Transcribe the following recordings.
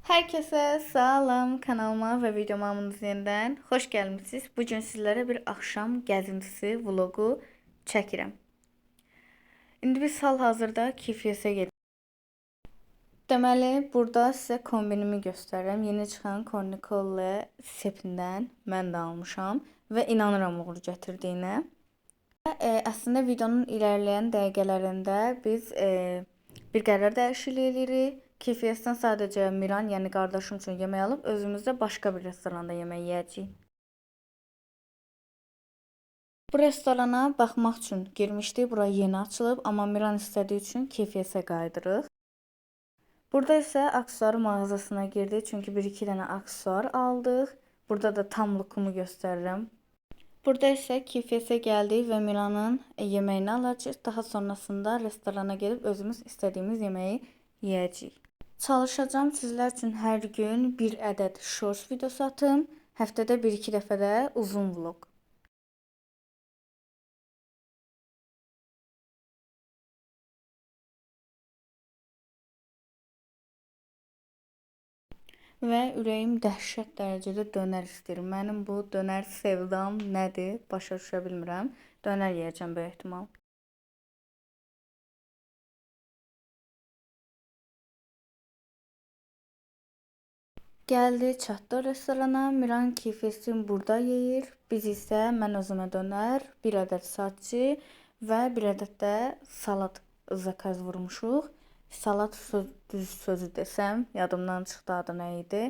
Herkese salam, kanalıma ve videoma yeniden hoş gelmişsiniz. Bugün sizlere bir akşam gezintisi vlogu çəkirəm. İndi biz hal-hazırda KFC-yə gedirik. Deməli, burada sizə kombinimi göstərirəm. Yeni çıxan Cornicolle sepindən mən də almışam və inanıram uğur gətirdiyinə. Əslində videonun ilerleyen dəqiqələrində biz bir qərar dəyişikliyi edirik. KFC-dən sadəcə Miran, yəni qardaşım üçün yemək alıb özümüzdə başqa bir restoranda yemək yeyəcəyik. Bu restorana baxmaq üçün girmişdik. Bura yeni açılıb, amma Miran istədiyi üçün KFC-yə qayıdırıq. Burada isə aksesuar mağazasına girdik, çünki 1-2 dənə aksesuar aldıq. Burada da tam lookumu göstərirəm. Burada isə KFC-yə gəldik və Miranın yeməyini alacağıq. Daha sonrasında restorana gedib özümüz istədiyimiz yeməyi yeyəcəyik. Çalışacağım sizlər üçün hər gün bir ədəd shorts videosu atım. Həftədə 1-2 dəfə də uzun vlog. Və ürəyim dəhşət dərəcədə dönər istəyir. Mənim bu dönər sevdam nədir? Başa düşə bilmirəm. Dönər yeyəcəm böyük ehtimal. Gəldi, çatdı restorana. Miran KFC-ni burada yeyir. Biz isə mən özümə dönər, bir ədəd satçı və bir ədəd də salat zakaz vurmuşuq. Salat düz sözü desəm, yadımdan çıxdı adı nə idi.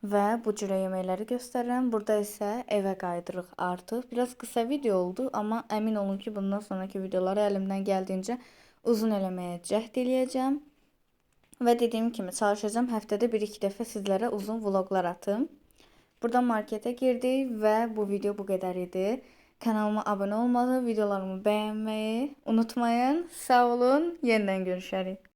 Və bu cürə yeməkləri göstərirəm. Burada isə evə qayıdırıq artıq. Biraz qısa video oldu, amma əmin olun ki, bundan sonraki videoları əlimdən gəldiyincə uzun eləməyə cəhd eləyəcəm. Və dediyim kimi çalışacağım həftədə 1-2 dəfə sizlərə uzun vloqlar atım. Burada markete girdik və bu video bu qədər idi. Kanalıma abunə olmağı, videolarımı bəyənməyi unutmayın. Sağ olun, yenidən görüşərik.